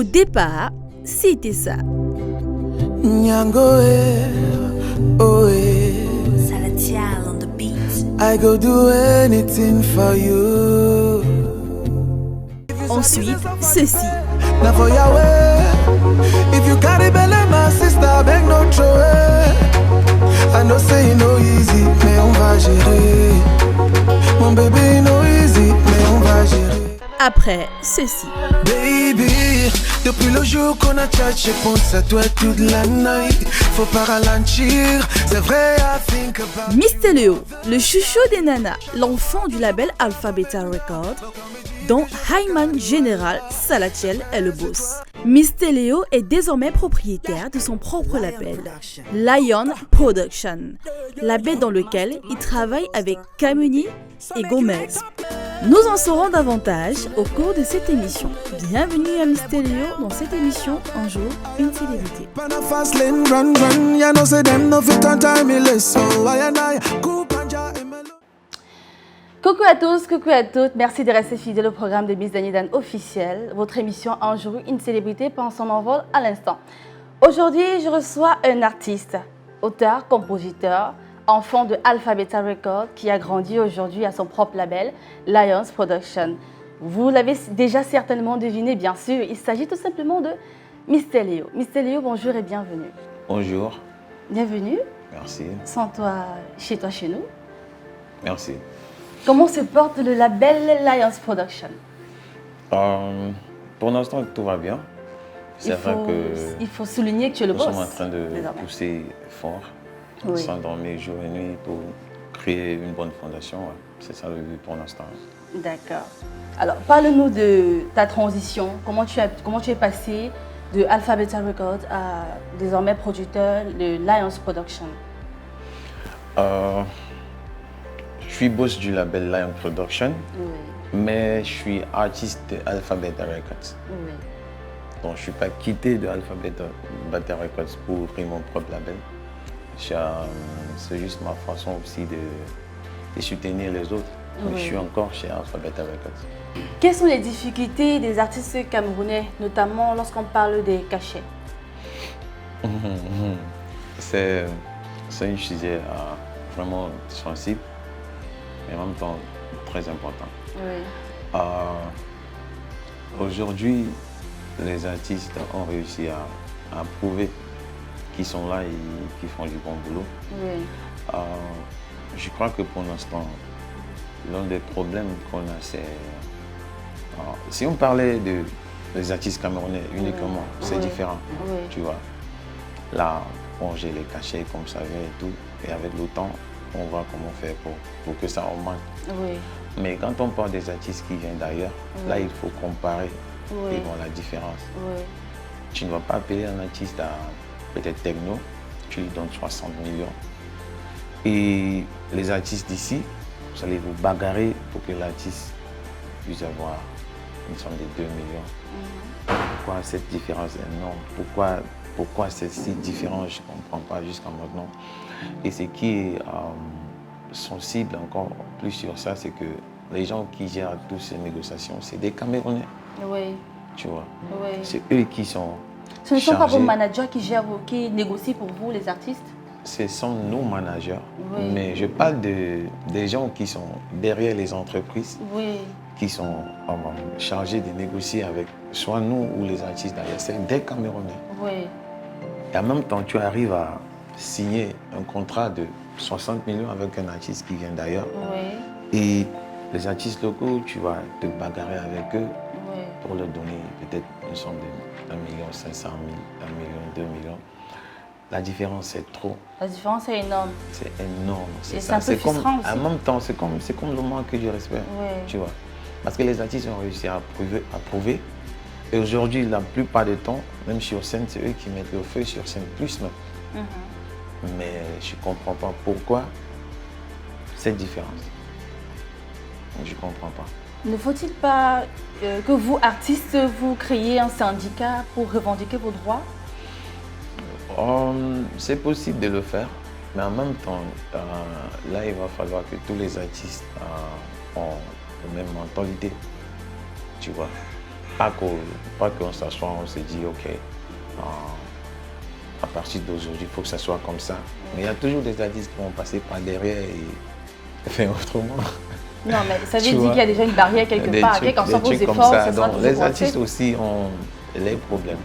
Au départ, c'était ça. Salatiel on the beat. I go do anything for you. Ensuite, ceci. Now for your way, if you carry belly, my sister, beg no throw it. I know say you know easy, mais on va gérer. Mon bébé, no easy, mais on va gérer. Après, ceci. Baby, depuis le jour qu'on a chat, je pense à toi toute la nuit. Faut pas ralentir, c'est vrai, I think about. Mr. Léo, le chouchou des nanas, l'enfant du label Alpha Beta Records, dont Hyman General Salatiel est le boss. Mr. Léo est désormais propriétaire de son propre label, Lion Production, label dans lequel il travaille avec Kamuni et Gomez. Nous en saurons davantage au cours de cette émission. Bienvenue à Mr. Léo dans cette émission Un jour, une célébrité. Coucou à tous, coucou à toutes. Merci de rester fidèles au programme de Miss Dany Dan officiel. Votre émission Un jour, une célébrité prend son envol à l'instant. Aujourd'hui, je reçois un artiste, auteur, compositeur, enfant de Alpha Beta Records qui a grandi aujourd'hui à son propre label, Lions Production. Vous l'avez déjà certainement deviné, bien sûr, il s'agit tout simplement de Mr. Léo. Mr. Léo, bonjour et bienvenue. Bonjour. Bienvenue. Merci. Sens-toi chez nous. Merci. Comment se porte le label Lions Production? Pour l'instant, tout va bien. C'est vrai que il faut souligner que tu es le boss. Nous sommes en train de pousser fort, sans dormir jour et nuit pour créer une bonne fondation. C'est ça le but pour l'instant. D'accord. Alors, parle-nous de ta transition. Comment tu es passé de Alpha Beta Records à désormais producteur de Lions Production? Je suis boss du label Lion Production, mais je suis artiste de Alpha Beta Records. Donc je ne suis pas quitté de Alpha Beta Records pour ouvrir mon propre label. C'est juste ma façon aussi de soutenir les autres. Donc, je suis encore chez Alpha Beta Records. Quelles sont les difficultés des artistes camerounais, notamment lorsqu'on parle des cachets? C'est un sujet vraiment sensible, mais en même temps très important. Aujourd'hui, les artistes ont réussi à prouver qu'ils sont là et qu'ils font du bon boulot. Je crois que pour l'instant, l'un des problèmes qu'on a, c'est... si on parlait des artistes camerounais uniquement, c'est différent, tu vois. Là, bon, j'ai les cachets comme ça vient et tout, et avec le temps, on voit comment faire pour que ça augmente. Mais quand on parle des artistes qui viennent d'ailleurs, là, il faut comparer et voir la différence. Tu ne vas pas payer un artiste à peut-être techno, tu lui donnes 60 millions. Et les artistes d'ici, vous allez vous bagarrer pour que l'artiste puisse avoir une somme de 2 millions. Pourquoi cette différence est énorme? Pourquoi c'est si différent? Je ne comprends pas jusqu'à maintenant. Et ce qui est sensible encore plus sur ça, c'est que les gens qui gèrent toutes ces négociations, c'est des Camerounais. Tu vois, c'est eux qui sont Ce ne sont pas vos managers qui négocient pour vous, les artistes? Ce sont nos managers, mais je parle des gens qui sont derrière les entreprises, qui sont chargés de négocier avec soit nous ou les artistes d'ailleurs. C'est des Camerounais. Et en même temps, tu arrives à signer un contrat de 60 millions avec un artiste qui vient d'ailleurs. Et les artistes locaux, tu vas te bagarrer avec eux pour leur donner peut-être une somme de 1 500 000, 1 million, 2 millions. La différence, c'est trop. La différence est énorme. C'est énorme. C'est un peu frustrant aussi. En même temps, c'est comme le manque de respect, tu vois. Parce que les artistes ont réussi à prouver. Et aujourd'hui, la plupart du temps, même sur scène, c'est eux qui mettent le feu sur scène, plus même. Mais je ne comprends pas pourquoi cette différence. Je ne comprends pas. Ne faut-il pas que vous, artistes, vous créiez un syndicat pour revendiquer vos droits? C'est possible de le faire, mais en même temps, là, il va falloir que tous les artistes ont la même mentalité, tu vois. pas qu'on s'assoit, on se dit, OK, à partir d'aujourd'hui, il faut que ça soit comme ça. Mais il y a toujours des artistes qui vont passer par derrière et faire autrement. Non, mais ça veut dire qu'il y a déjà une barrière quelque part. Quand on s'en pose efforts, ça sera toujours les artistes aussi ont les problèmes.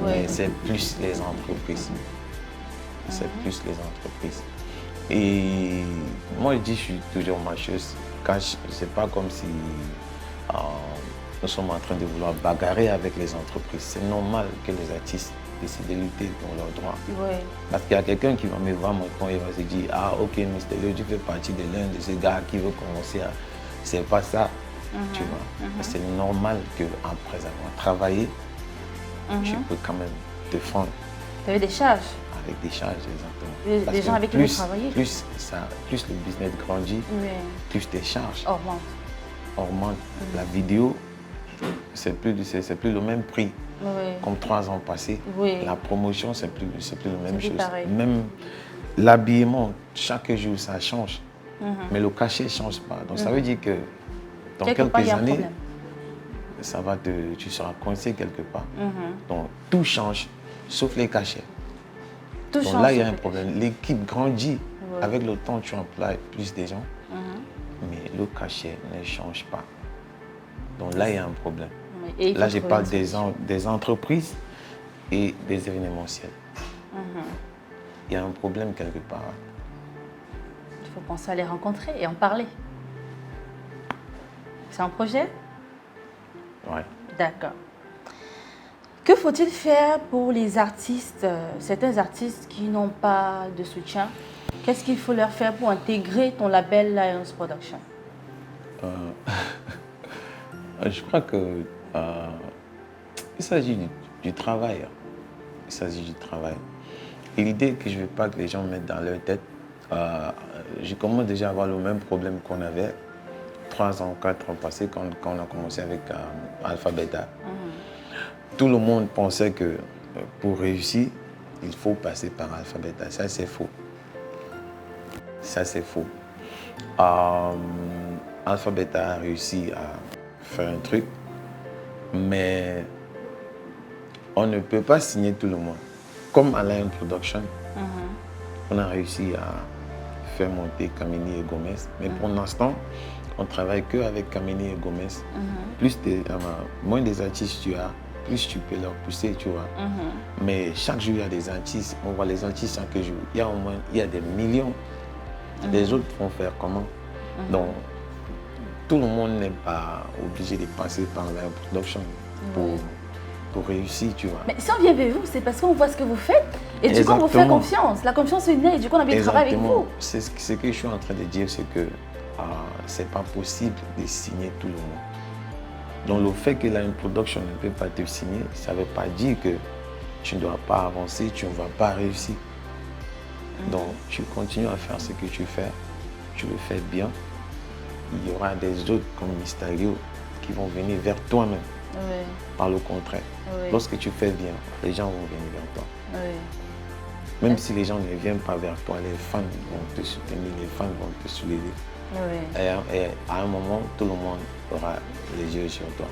Mais c'est plus les entreprises. C'est plus les entreprises. Et moi, je dis, je suis toujours macheuse. C'est pas comme si nous sommes en train de vouloir bagarrer avec les entreprises. C'est normal que les artistes décident de lutter pour leurs droits. Ouais. Parce qu'il y a quelqu'un qui va me voir maintenant et va se dire, ah ok, Mr. Leo, tu fais partie de l'un de ces gars qui veut commencer à... C'est pas ça, tu vois. C'est normal qu'après avoir travaillé, tu peux quand même te fendre. Tu avais des charges? Avec des charges, exactement. Des gens avec qui vous travaillez? Plus le business grandit, plus tes charges augmentent. La vidéo, c'est plus le même prix. Comme 3 ans passés. La promotion, c'est plus la même chose. Pareil. Même l'habillement, chaque jour, ça change. Mais le cachet ne change pas. Donc ça veut dire que dans quelques années, tu seras coincé quelque part. Donc tout change, sauf les cachets. Donc là, il y a un problème. L'équipe grandit. Avec le temps, tu emploies plus de gens. Mais le cachet ne change pas. Donc là, il y a un problème. Là, je parle des entreprises et des événementiels. Il y a un problème quelque part. Il faut penser à les rencontrer et en parler. C'est un projet? Oui. D'accord. Que faut-il faire pour les artistes, certains artistes qui n'ont pas de soutien? Qu'est-ce qu'il faut leur faire pour intégrer ton label Lions Production? Je crois que il s'agit du travail. Il s'agit du travail. Et l'idée que je ne veux pas que les gens mettent dans leur tête, je commence déjà à avoir le même problème qu'on avait 3 ans, 4 ans passés quand on a commencé avec Alpha Beta. Tout le monde pensait que pour réussir, il faut passer par Alpha Beta. Ça, c'est faux. Ça, c'est faux. Alpha Beta a réussi à faire un truc, mais on ne peut pas signer tout le monde. Comme à Lion Production, on a réussi à faire monter Kamini et Gomez, mais pour l'instant, on travaille qu'avec Kamini et Gomez. Moins des artistes tu as, plus tu peux leur pousser, tu vois. Mais chaque jour, il y a des artistes. On voit les artistes chaque jour. Il y a des millions. Les autres vont faire comment? Donc, tout le monde n'est pas obligé de passer par la production pour réussir, tu vois. Mais si on vient vers vous, c'est parce qu'on voit ce que vous faites et du coup, on vous fait confiance. La confiance est née et du coup, on a envie de travailler avec vous. Ce que je suis en train de dire, c'est que c'est pas possible de signer tout le monde. Donc, le fait que la production ne peut pas te signer, ça ne veut pas dire que tu ne dois pas avancer, tu ne vas pas réussir. Donc, tu continues à faire ce que tu fais, tu le fais bien. Il y aura des autres comme Mysterio qui vont venir vers toi-même. Par le contraire, lorsque tu fais bien, les gens vont venir vers toi. Même si les gens ne viennent pas vers toi, les fans vont te soutenir, les fans vont te soulever. Et à un moment, tout le monde aura les yeux sur toi.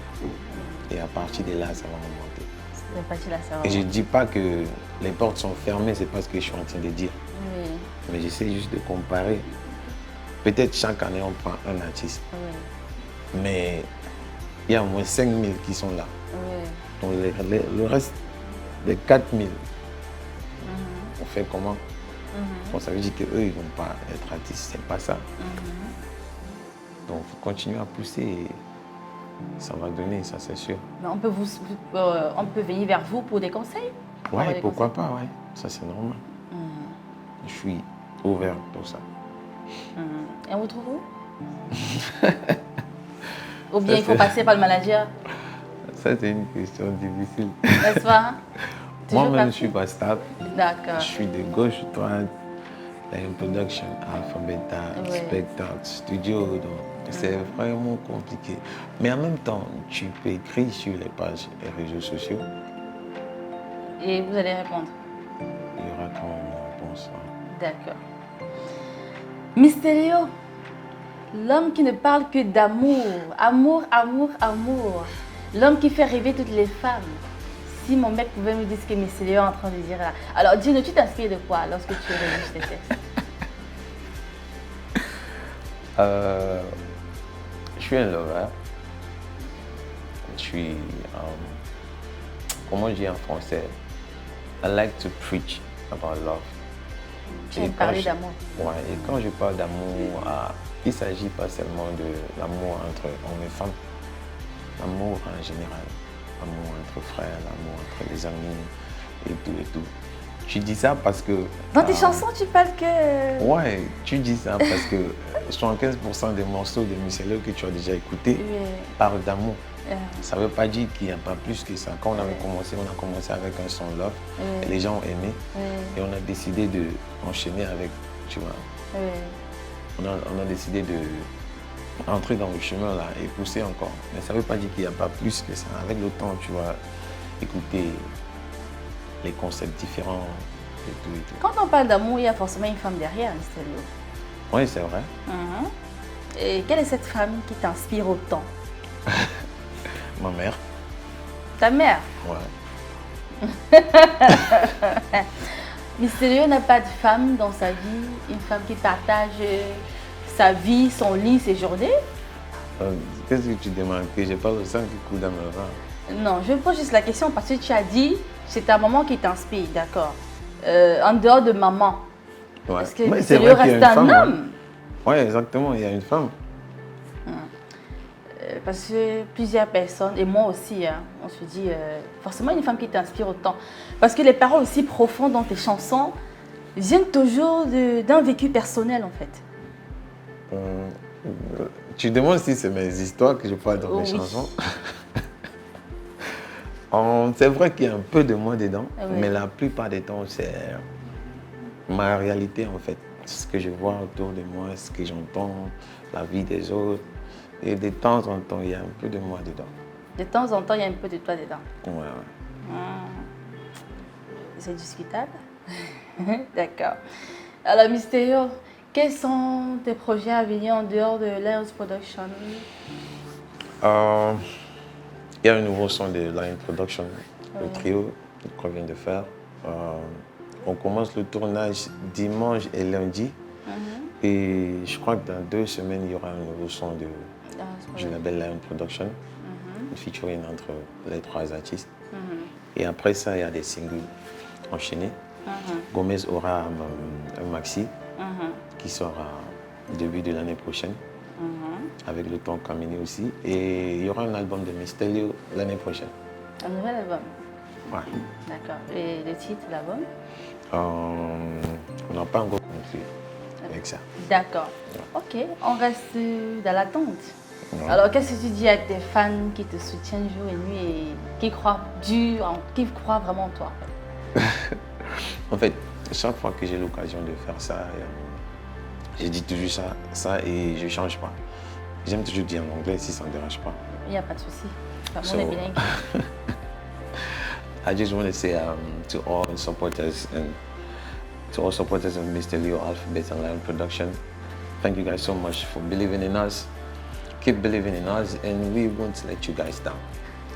Et à partir de là, ça va remonter. Et je ne dis pas que les portes sont fermées, c'est pas ce que je suis en train de dire. Mais j'essaie juste de comparer. Peut-être chaque année, on prend un artiste. Mais il y a au moins 5000 qui sont là. Donc le reste, les 4000, on fait comment? Bon, ça veut dire qu'eux, ils ne vont pas être artistes, c'est pas ça. Donc, il faut continuer à pousser et ça va donner, ça c'est sûr. Mais on peut venir vers vous pour des conseils? Oui, pourquoi pas, ouais. Ça c'est normal. Je suis ouvert pour ça. Et on vous trouve où? Ou bien il faut passer par le manager? Ça c'est une question difficile. N'est-ce pas? Moi-même, je ne suis pas stable. D'accord. Je suis de gauche, droite, Lion Production, Alpha Beta, Spectacle, Studio. Donc, c'est vraiment compliqué. Mais en même temps, tu peux écrire sur les pages et réseaux sociaux. Et vous allez répondre? Il y aura quand même une réponse. D'accord. Mr. Leo, l'homme qui ne parle que d'amour. Amour, amour, amour. L'homme qui fait rêver toutes les femmes. Si mon mec pouvait me dire ce que Miss Léo est en train de dire là. Alors, dis-nous, tu t'inspires de quoi lorsque tu rédiges tes textes? Je suis un lover. Je suis, comment je dis en français? I like to preach about love. Tu aimes parler d'amour. Ouais, et quand je parle d'amour, il ne s'agit pas seulement de l'amour entre hommes et femmes. L'amour en général. L'amour entre frères, l'amour entre les amis et tout et tout. Tu dis ça parce que... Dans tes chansons, tu parles que... Ouais, tu dis ça parce que 75% des morceaux de Miss Léo que tu as déjà écoutés parlent d'amour. Ça ne veut pas dire qu'il n'y a pas plus que ça. Quand on avait commencé, on a commencé avec un son love. Et les gens ont aimé. Et on a décidé d'enchaîner avec, tu vois. On a décidé de entrer dans le chemin là et pousser encore. Mais ça ne veut pas dire qu'il n'y a pas plus que ça. Avec le temps, tu vas écouter les concepts différents et tout et tout. Quand on parle d'amour, il y a forcément une femme derrière, Mr. Léo. Oui, c'est vrai. Et quelle est cette femme qui t'inspire autant? Ma mère. Ta mère? Ouais. Mr. Léo n'a pas de femme dans sa vie, une femme qui partage sa vie, son lit, ses journées? Qu'est-ce que tu demandes? Que j'ai pas le sang qui coule dans mes reins? Non, je pose juste la question parce que tu as dit c'est ta maman qui t'inspire, d'accord. En dehors de maman. Ouais. Est-ce que C'est Mr. vrai Léo qu'il y a reste une un femme, homme? Oui, exactement, il y a une femme. Parce que plusieurs personnes, et moi aussi, hein, on se dit forcément une femme qui t'inspire autant. Parce que les paroles aussi profondes dans tes chansons viennent toujours d'un vécu personnel en fait. Tu demandes si c'est mes histoires que je parle dans mes chansons. C'est vrai qu'il y a un peu de moi dedans, mais la plupart des temps, c'est ma réalité en fait. Ce que je vois autour de moi, ce que j'entends, la vie des autres. Et de temps en temps, il y a un peu de moi dedans. De temps en temps, il y a un peu de toi dedans. Ouais. C'est discutable. D'accord. Alors, Mr. Léo, quels sont tes projets à venir en dehors de Lions Production? Il y a un nouveau son de Lions Production, le trio qu'on vient de faire. On commence le tournage dimanche et lundi. Et je crois que dans 2 semaines, il y aura un nouveau son de je l'appelle Lion Production, une featuring entre les 3 artistes. Et après ça, il y a des singles enchaînés. Gomez aura un maxi qui sera début de l'année prochaine, avec le temps Kamini aussi. Et il y aura un album de Mr. Léo l'année prochaine. Un nouvel album? Ouais. D'accord. Et le titre de l'album? On n'a pas encore conclu avec ça. D'accord. Ok, on reste dans l'attente. Alors, qu'est-ce que tu dis à tes fans qui te soutiennent jour et nuit et qui croient vraiment en toi? En fait, chaque fois que j'ai l'occasion de faire ça, je dis toujours ça et je ne change pas. J'aime toujours dire en anglais si ça ne dérange pas. Il n'y a pas de souci. On est bilingue. I just want to say to all supporters of Mr. Léo Alphabet and Lion Production, thank you guys so much for believing in us. Keep believing in us and we won't let you guys down.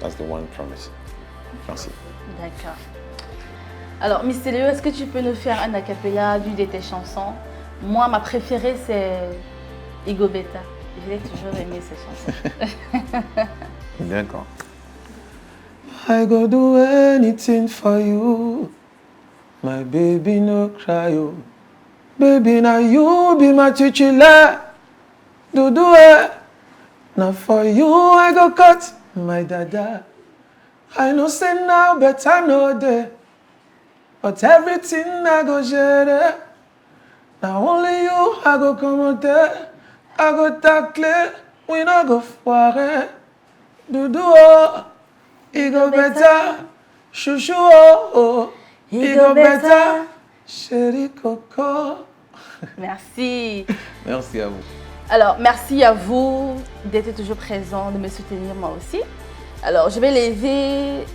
That's the one promise. Merci. D'accord. Alors, Mr. Léo, est-ce que tu peux nous faire un a cappella d'une de tes chansons? Moi, ma préférée, c'est Igo Beta. J'ai toujours aimé cette chanson. D'accord. I go do anything for you. My baby no cry oh. Baby now you be my chichile. Do it. Now for you I go cut my dada. I know say now but I know there. But everything I go share. Now only you I go come out there. I go tackle. We no go foire. Do oh. It go better, chouchou oh, it go better, chérie coco. Merci. Merci à vous. Alors, merci à vous d'être toujours présent, de me soutenir moi aussi. Alors, je vais lever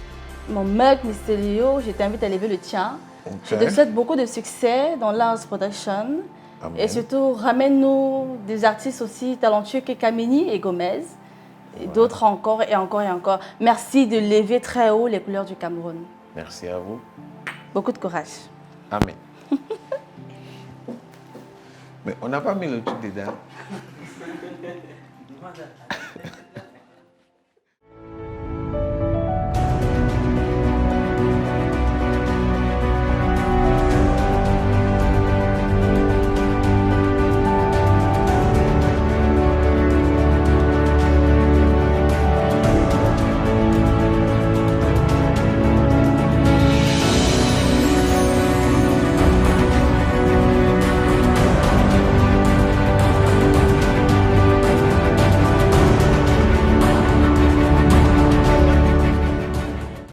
mon mug, Mr. Léo. Je t'invite à lever le tien. Je te souhaite beaucoup de succès dans Lions Production. Amen. Et surtout, ramène-nous des artistes aussi talentueux que Kamini et Gomez. Et d'autres encore et encore et encore. Merci de lever très haut les couleurs du Cameroun. Merci à vous. Beaucoup de courage. Amen. Mais on n'a pas mis le truc dedans.